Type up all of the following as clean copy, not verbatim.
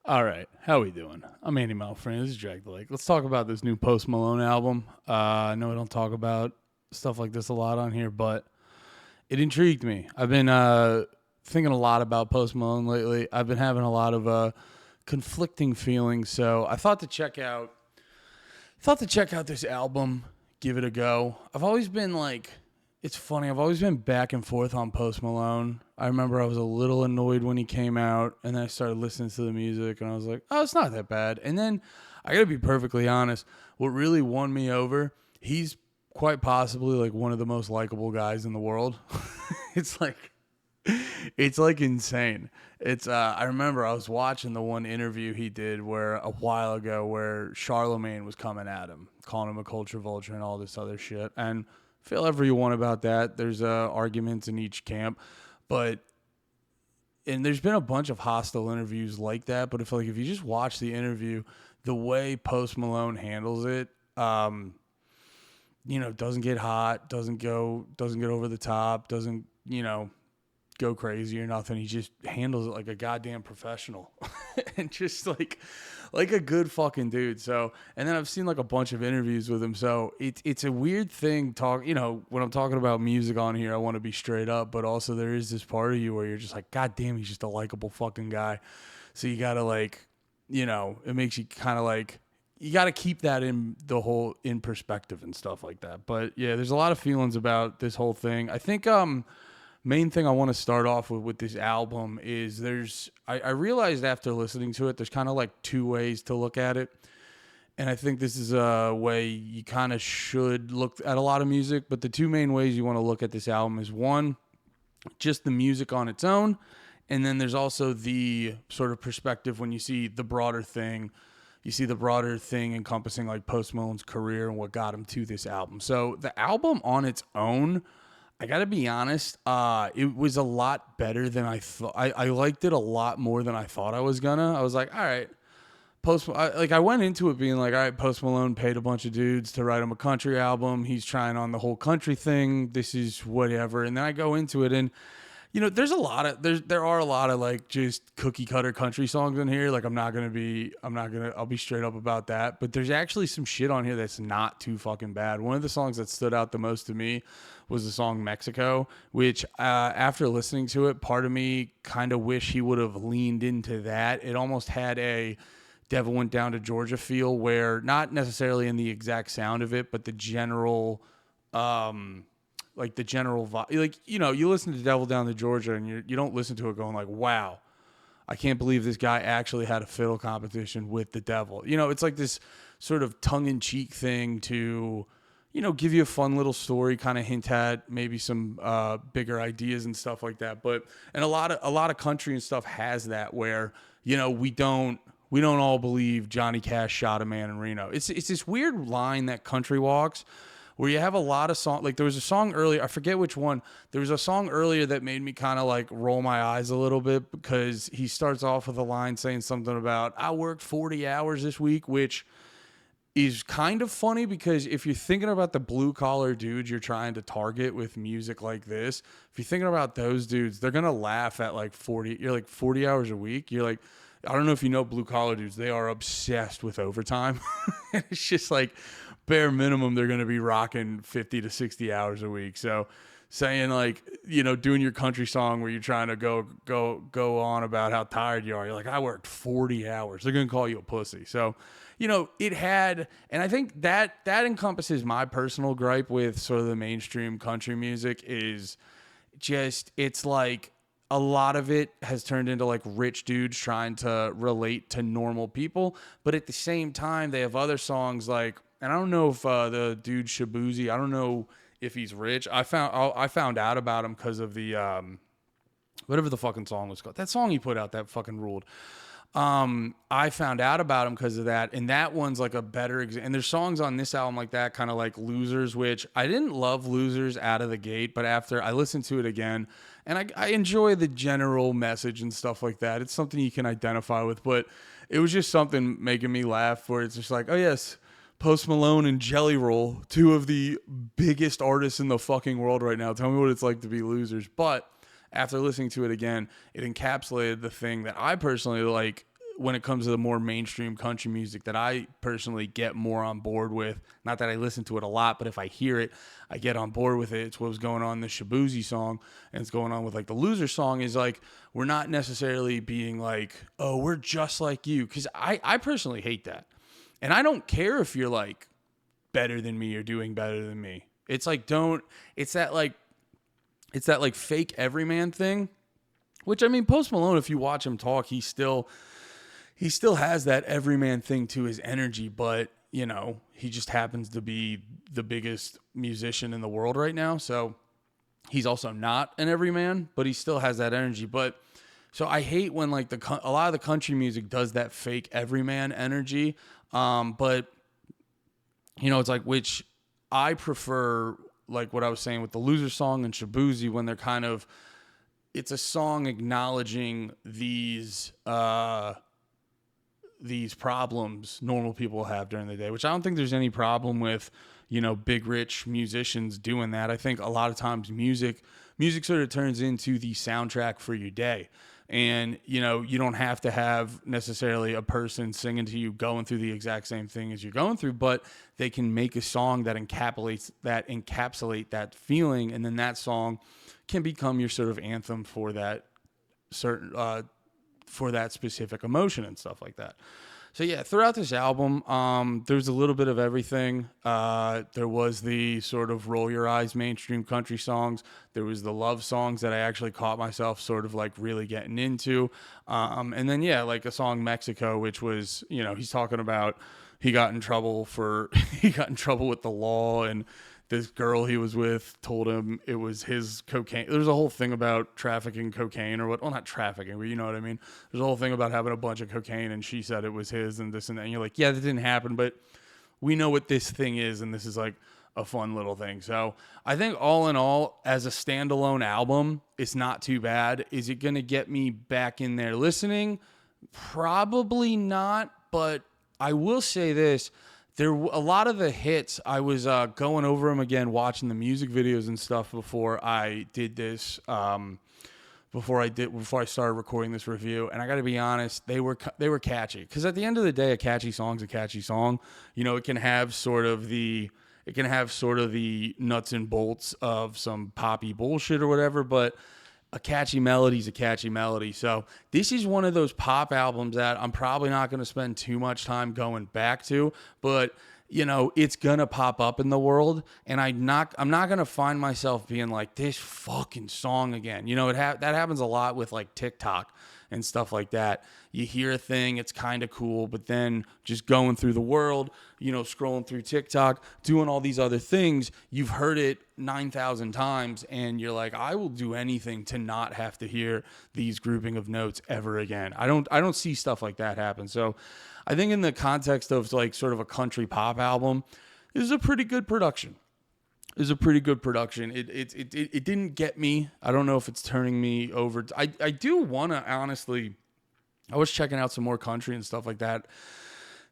All right, how we doing? I'm Andy Malfran. This is Jack the Lake. Let's talk about this new Post Malone album. I know we don't talk about stuff like this a lot on here, but it intrigued me. I've been thinking a lot about Post Malone lately. I've been having a lot of conflicting feelings, so I thought to check out this album, give it a go. I've always been like, it's funny. I've always been back and forth on Post Malone. I remember I was a little annoyed when he came out, and then I started listening to the music, and I was like, oh, it's not that bad. And then I gotta be perfectly honest. What really won me over, he's quite possibly like one of the most likable guys in the world. it's like it's like insane. It's I remember I was watching the one interview he did where a while ago where Charlemagne was coming at him, calling him a culture vulture and all this other shit. And feel ever you want about that. There's arguments in each camp, but and there's been a bunch of hostile interviews like that. But if you just watch the interview, the way Post Malone handles it, doesn't get hot, doesn't get over the top, doesn't go crazy or nothing. He just handles it like a goddamn professional and just like a good fucking dude. So, and then I've seen like a bunch of interviews with him. So it's a weird thing when I'm talking about music on here, I want to be straight up, but also there is this part of you where you're just like, God damn, he's just a likable fucking guy. So you got to it makes you kind of like, you got to keep that in perspective and stuff like that. But yeah, there's a lot of feelings about this whole thing. I think, main thing I want to start off with this album is I realized after listening to it, there's kind of like two ways to look at it. And I think this is a way you kind of should look at a lot of music. But the two main ways you want to look at this album is one, just the music on its own. And then there's also the sort of perspective when you see the broader thing. You see the broader thing encompassing like Post Malone's career and what got him to this album. So the album on its own, I gotta be honest, it was a lot better than I thought. I liked it a lot more than I thought I was gonna. I was like, all right, I went into it being like, all right, Post Malone paid a bunch of dudes to write him a country album. He's trying on the whole country thing. This is whatever. And then I go into it and there are a lot of like just cookie cutter country songs in here. Like I'll be straight up about that. But there's actually some shit on here that's not too fucking bad. One of the songs that stood out the most to me was the song Mexico, which after listening to it, part of me kind of wish he would have leaned into that. It almost had a Devil Went Down to Georgia feel where not necessarily in the exact sound of it, but the general, like the general vibe. Like, you listen to Devil Down to Georgia and you don't listen to it going like, wow, I can't believe this guy actually had a fiddle competition with the devil. It's like this sort of tongue-in-cheek thing to, give you a fun little story, kind of hint at maybe some bigger ideas and stuff like that. But and a lot of country and stuff has that where we don't all believe Johnny Cash shot a man in Reno. It's this weird line that country walks where you have a lot of songs. Like there was a song earlier, I forget which one. There was a song earlier that made me kind of like roll my eyes a little bit because he starts off with a line saying something about, I worked 40 hours this week, which is kind of funny because if you're thinking about the blue collar dudes you're trying to target with music like this, if you're thinking about those dudes, they're going to laugh at like 40, you're like 40 hours a week. You're like, I don't know if you know blue collar dudes, they are obsessed with overtime. It's just like bare minimum, they're going to be rocking 50 to 60 hours a week. So saying like, doing your country song where you're trying to go on about how tired you are. You're like, I worked 40 hours. They're going to call you a pussy. So, it had, and I think that encompasses my personal gripe with sort of the mainstream country music is just, it's like a lot of it has turned into like rich dudes trying to relate to normal people. But at the same time, they have other songs like, and I don't know if the dude Shabuzi, I don't know if he's rich. I found out about him because of the whatever the fucking song was called. That song he put out that fucking ruled. I found out about him because of that, and that one's like a better example. And there's songs on this album like that, kind of like Losers, which I didn't love Losers out of the gate, but after I listened to it again, and I enjoy the general message and stuff like that. It's something you can identify with, but it was just something making me laugh where it's just like, oh yes, Post Malone and Jelly Roll, two of the biggest artists in the fucking world right now. Tell me what it's like to be losers. But after listening to it again, it encapsulated the thing that I personally like when it comes to the more mainstream country music that I personally get more on board with. Not that I listen to it a lot, but if I hear it, I get on board with it. It's what was going on in the Shabuzi song, and it's going on with like the Loser song, is like, we're not necessarily being like, oh, we're just like you. Because I personally hate that. And I don't care if you're like better than me or doing better than me. It's like, it's that like fake everyman thing, which, I mean, Post Malone, if you watch him talk, he still has that everyman thing to his energy, but, you know, he just happens to be the biggest musician in the world right now. So he's also not an everyman, but he still has that energy. But so I hate when like a lot of the country music does that fake everyman energy. But you know, it's like, which I prefer, like what I was saying with the Loser song and Shabuzi, when they're kind of, it's a song acknowledging these problems normal people have during the day, which I don't think there's any problem with, you know, big rich musicians doing that. I think a lot of times music sort of turns into the soundtrack for your day. And, you know, you don't have to have necessarily a person singing to you going through the exact same thing as you're going through, but they can make a song that encapsulate that feeling, and then that song can become your sort of anthem for that certain for that specific emotion and stuff like that. So yeah, throughout this album, there's a little bit of everything. There was the sort of roll your eyes mainstream country songs. There was the love songs that I actually caught myself sort of like really getting into. And then yeah, like a song Mexico, which was, you know, he's talking about he got in trouble with the law, and this girl he was with told him it was his cocaine. There's a whole thing about trafficking cocaine or what. Well, not trafficking, but you know what I mean. There's a whole thing about having a bunch of cocaine, and she said it was his and this and that. And you're like, yeah, that didn't happen, but we know what this thing is, and this is like a fun little thing. So I think all in all, as a standalone album, it's not too bad. Is it going to get me back in there listening? Probably not, but I will say this. A lot of the hits, I was going over them again, watching the music videos and stuff before I did this, before I started recording this review. And I got to be honest, they were catchy. Because at the end of the day, a catchy song's a catchy song. You know, it can have sort of the nuts and bolts of some poppy bullshit or whatever, but a catchy melody is a catchy melody. So this is one of those pop albums that I'm probably not going to spend too much time going back to, but you know, it's going to pop up in the world, and I'm not going to find myself being like, this fucking song again. You know, that happens a lot with like TikTok and stuff like that. You hear a thing, it's kind of cool, but then just going through the world, you know, scrolling through TikTok, doing all these other things, you've heard it 9,000 times, and you're like, I will do anything to not have to hear these grouping of notes ever again. I don't see stuff like that happen. So I think in the context of like sort of a country pop album, this is a pretty good production. It didn't get me. I don't know if it's turning me over. I do want to, honestly, I was checking out some more country and stuff like that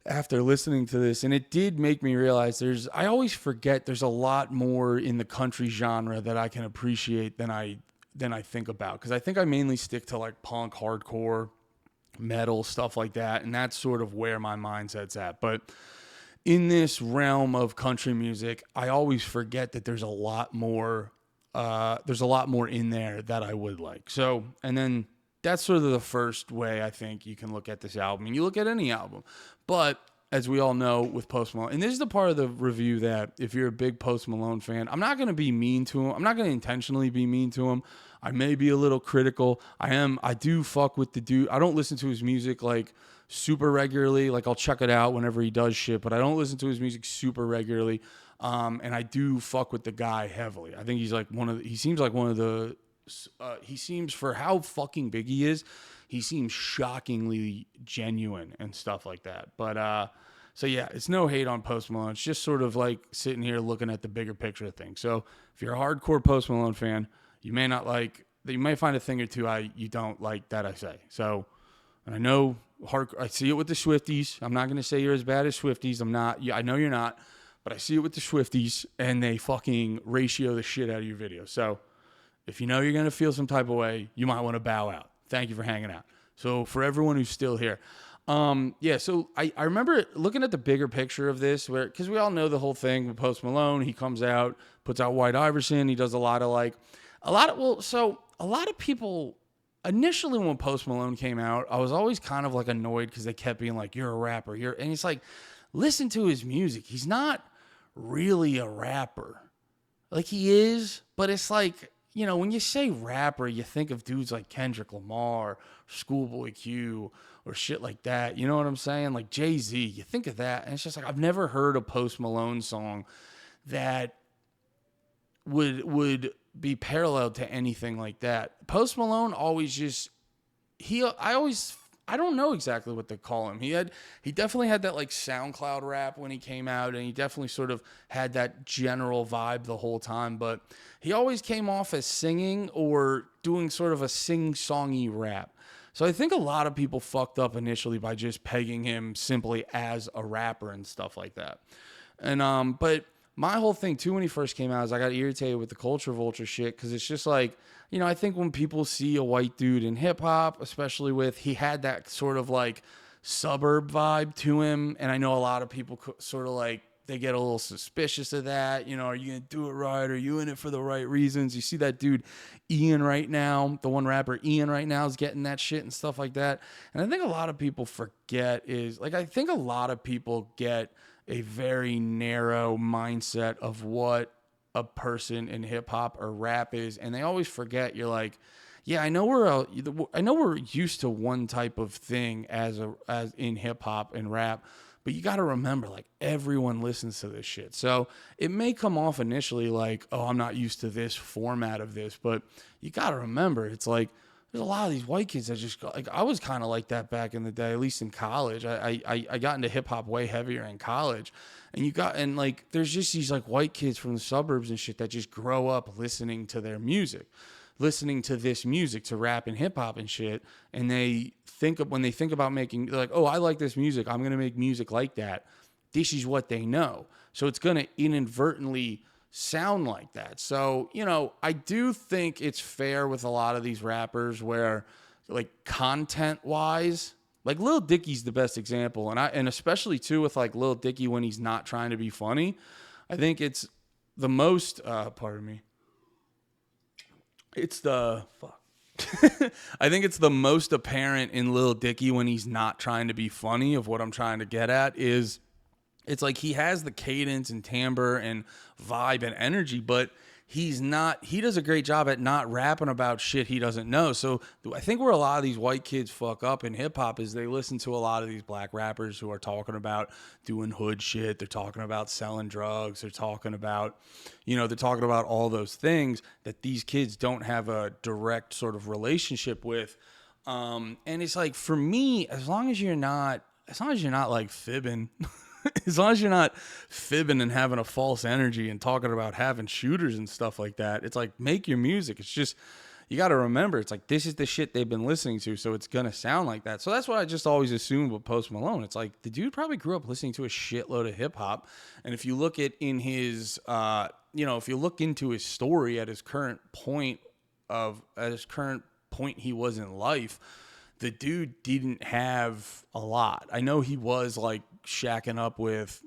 after listening to this, and it did make me realize I always forget there's a lot more in the country genre that I can appreciate than I think about. Because I think I mainly stick to like punk, hardcore, metal, stuff like that, and that's sort of where my mindset's at. But in this realm of country music, I always forget that there's a lot more in there that I would like. So, and then that's sort of the first way I think you can look at this album, and you look at any album. But as we all know with Post Malone, and this is the part of the review that if you're a big Post Malone fan, I'm not going to be mean to him. I'm not going to intentionally be mean to him. I may be a little critical. I do fuck with the dude. I don't listen to his music like super regularly. Like I'll check it out whenever he does shit, but I don't listen to his music super regularly. And I do fuck with the guy heavily. I think he's like he seems, for how fucking big he is, he seems shockingly genuine and stuff like that. But, so yeah, it's no hate on Post Malone. It's just sort of like sitting here looking at the bigger picture of things. So if you're a hardcore Post Malone fan, you may find a thing or two you don't like that I say. So, and I know I see it with the Swifties. I'm not going to say you're as bad as Swifties. I'm not. I know you're not, but I see it with the Swifties, and they fucking ratio the shit out of your videos. So if you know you're going to feel some type of way, you might want to bow out. Thank you for hanging out. So for everyone who's still here, Yeah, so I remember looking at the bigger picture of this where, cause we all know the whole thing with Post Malone. He comes out, puts out White Iverson. He does a lot of like, a lot of people initially when Post Malone came out, I was always kind of like annoyed cause they kept being like, you're a rapper. And it's like, listen to his music. He's not really a rapper. Like he is, but it's like, when you say rapper, you think of dudes like Kendrick Lamar, Schoolboy Q, or shit like that. You know what I'm saying? Like Jay-Z, you think of that. And it's just like, I've never heard a Post Malone song that would be paralleled to anything like that. Post Malone always just, I don't know exactly what to call him. He definitely had that like SoundCloud rap when he came out, and he definitely sort of had that general vibe the whole time, but he always came off as singing or doing sort of a sing-songy rap. So I think a lot of people fucked up initially by just pegging him simply as a rapper and stuff like that. And but my whole thing too when he first came out is I got irritated with the culture vulture shit because it's just like, I think when people see a white dude in hip hop, especially he had that sort of like suburb vibe to him, and I know a lot of people sort of like they get a little suspicious of that. Are you gonna do it right? Are you in it for the right reasons? You see that dude Ian right now, the one rapper Ian right now is getting that shit and stuff like that. And I think a lot of people forget is like I think a lot of people get a very narrow mindset of what a person in hip hop or rap is, and they always forget. You're like, yeah, I know we're used to one type of thing as in hip hop and rap, but you got to remember, like everyone listens to this shit. So it may come off initially like, oh, I'm not used to this format of this, but you got to remember, it's like there's a lot of these white kids that just like I was kind of like that back in the day, at least in college. I got into hip hop way heavier in college, and like there's just these like white kids from the suburbs and shit that just grow up listening to their music, listening to this music, to rap and hip hop and shit, and when they think about making, they're like, oh, I like this music, I'm gonna make music like that. This is what they know, so it's gonna inadvertently sound like that. So, I do think it's fair with a lot of these rappers where like content wise, like Lil Dicky's the best example. And especially too with like Lil Dicky when he's not trying to be funny, I think it's the most, pardon me. It's the, fuck. I think it's the most apparent in Lil Dicky when he's not trying to be funny of what I'm trying to get at is, it's like he has the cadence and timbre and vibe and energy, but he does a great job at not rapping about shit he doesn't know. So I think where a lot of these white kids fuck up in hip hop is they listen to a lot of these black rappers who are talking about doing hood shit. They're talking about selling drugs. They're talking about all those things that these kids don't have a direct sort of relationship with. And it's like, for me, as long as you're not like fibbing, as long as you're not fibbing and having a false energy and talking about having shooters and stuff like that, it's like, make your music. It's just, you got to remember, it's like, this is the shit they've been listening to, so it's going to sound like that. So that's what I just always assumed with Post Malone. It's like, the dude probably grew up listening to a shitload of hip hop. And if you look at if you look into his story at his current point he was in life, the dude didn't have a lot. I know he was like shacking up with,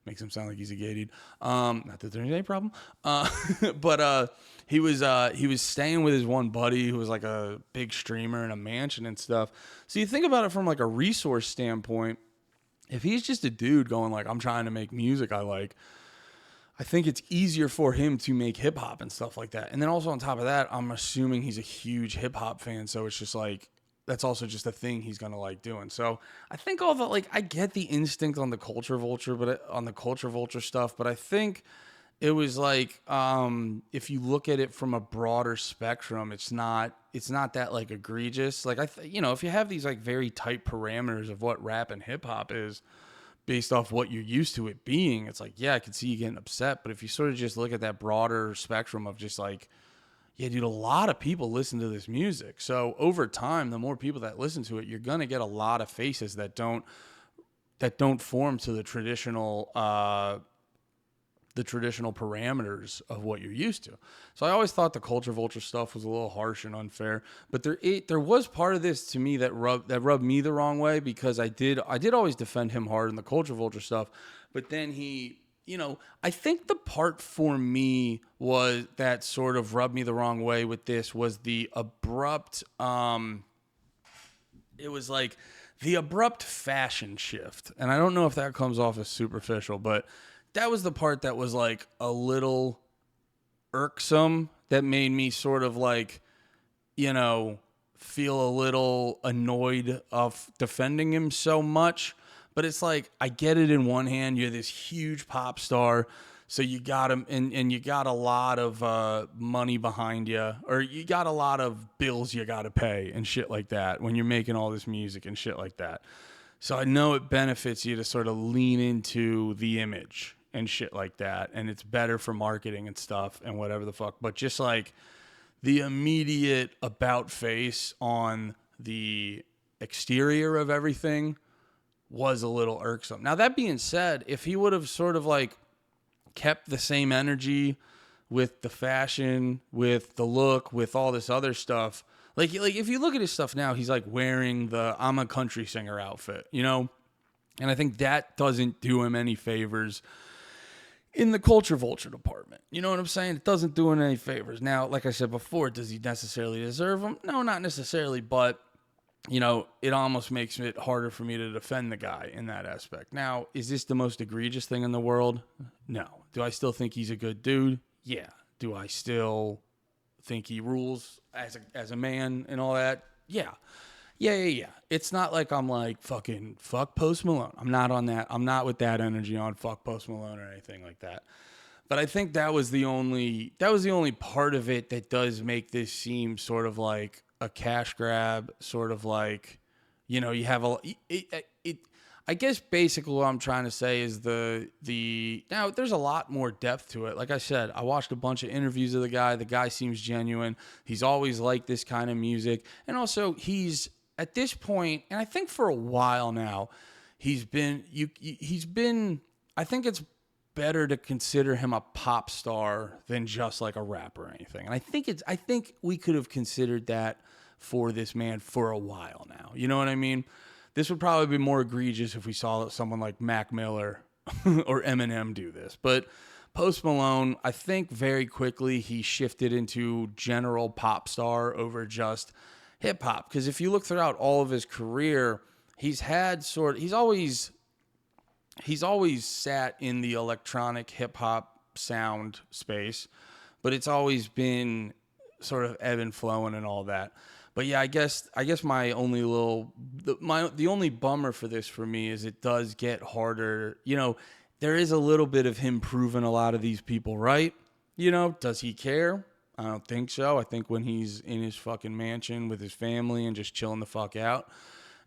makes him sound like he's a gay dude. Not that there's any problem. But he was staying with his one buddy who was like a big streamer in a mansion and stuff. So you think about it from like a resource standpoint. If he's just a dude going like, I'm trying to make music I think it's easier for him to make hip hop and stuff like that. And then also on top of that, I'm assuming he's a huge hip hop fan. So it's just like, that's also just a thing he's going to like doing. So I think all the, like, I get the instinct on the culture vulture stuff, but I think it was like, if you look at it from a broader spectrum, it's not that like egregious. Like if you have these like very tight parameters of what rap and hip hop is, based off what you're used to it being, it's like, yeah, I can see you getting upset. But if you sort of just look at that broader spectrum of just like, yeah, dude, a lot of people listen to this music. So over time, the more people that listen to it, you're going to get a lot of faces that don't form to the traditional, the traditional parameters of what you're used to. So I always thought the culture vulture stuff was a little harsh and unfair. But there was part of this to me that rubbed me the wrong way, because I did always defend him hard in the culture vulture stuff. But then he, I think the part for me was that sort of rubbed me the wrong way with this was the abrupt. It was like the abrupt fashion shift. And I don't know if that comes off as superficial, but that was the part that was like a little irksome, that made me sort of like, feel a little annoyed of defending him so much. But it's like, I get it in one hand, you're this huge pop star, so you got him, and you got a lot of money behind you, or you got a lot of bills you got to pay and shit like that when you're making all this music and shit like that. So I know it benefits you to sort of lean into the image and shit like that, and it's better for marketing and stuff and whatever the fuck. But just like the immediate about face on the exterior of everything was a little irksome. Now, that being said, if he would have sort of like kept the same energy with the fashion, with the look, with all this other stuff, like if you look at his stuff now, he's like wearing the I'm a country singer outfit, and I think that doesn't do him any favors in the culture vulture department. You know what I'm saying? It doesn't do him any favors. Now, like I said before, does he necessarily deserve them? No, not necessarily, but it almost makes it harder for me to defend the guy in that aspect. Now, is this the most egregious thing in the world? No. Do I still think he's a good dude? Yeah. Do I still think he rules as a man and all that? Yeah. Yeah. It's not like I'm like, fucking fuck Post Malone. I'm not on that. I'm not with that energy on fuck Post Malone or anything like that. But I think that was the only part of it that does make this seem sort of like a cash grab, sort of like, you have I guess basically what I'm trying to say is now there's a lot more depth to it. Like I said, I watched a bunch of interviews of the guy. The guy seems genuine. He's always liked this kind of music. And also he's at this point, and I think for a while now, he's been, I think it's better to consider him a pop star than just like a rapper or anything. And I think we could have considered that for this man for a while now. You know what I mean? This would probably be more egregious if we saw someone like Mac Miller or Eminem do this. But Post Malone, I think very quickly he shifted into general pop star over just hip hop. Because if you look throughout all of his career, he's always sat in the electronic hip hop sound space, but it's always been sort of ebb and flowing and all that. But yeah, I guess my only the only bummer for this for me is it does get harder. There is a little bit of him proving a lot of these people right. Does he care? I don't think so. I think when he's in his fucking mansion with his family and just chilling the fuck out,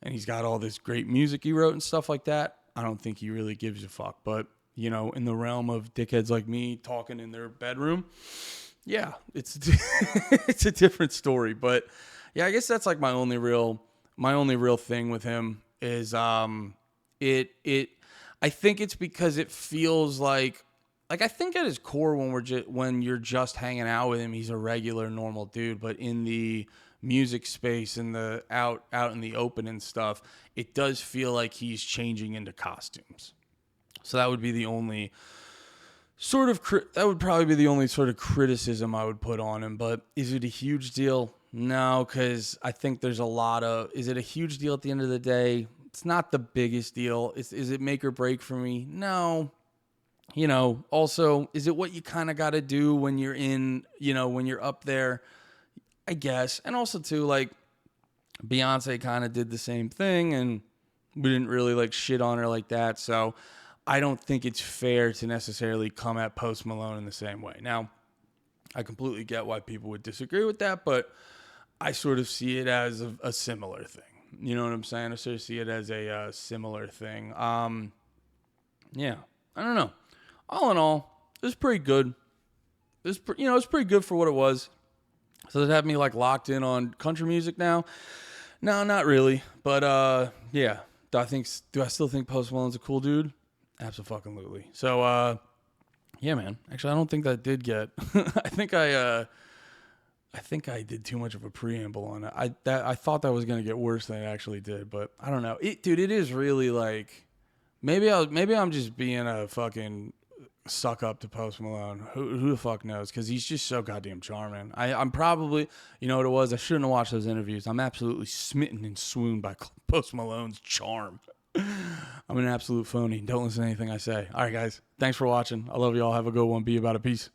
and he's got all this great music he wrote and stuff like that, I don't think he really gives a fuck. But, in the realm of dickheads like me talking in their bedroom, yeah, it's it's a different story. But yeah, I guess that's like my only real thing with him is I think it's because it feels like I think at his core when you're just hanging out with him, he's a regular normal dude, but in the music space and the out in the open and stuff, it does feel like he's changing into costumes. So that would be the only sort of criticism I would put on him. But is it a huge deal? No, because I think there's a lot of. Is it a huge deal at the end of the day? It's not the biggest deal. Is it make or break for me? No. Also, is it what you kind of got to do when you're when you're up there? I guess. And also too, like, Beyonce kind of did the same thing and we didn't really like shit on her like that. So I don't think it's fair to necessarily come at Post Malone in the same way. Now, I completely get why people would disagree with that, but I sort of see it as a similar thing. You know what I'm saying? I sort of see it as a similar thing. Yeah, I don't know. All in all, it was pretty good. It's pretty good for what it was. So does it have me like locked in on country music now? No, not really. But yeah, do I still think Post Malone's a cool dude? Absolutely. So Yeah, man. Actually, I don't think that did get. I think I did too much of a preamble on it. I thought that was gonna get worse than it actually did, but I don't know. Dude, it is really like maybe I'm just being a fucking suck up to Post Malone. Who the fuck knows? Because he's just so goddamn charming. I'm probably, you know what it was? I shouldn't have watched those interviews. I'm absolutely smitten and swooned by Post Malone's charm. I'm an absolute phony. Don't listen to anything I say. All right, guys. Thanks for watching. I love you all. Have a good one. Be about it. Peace.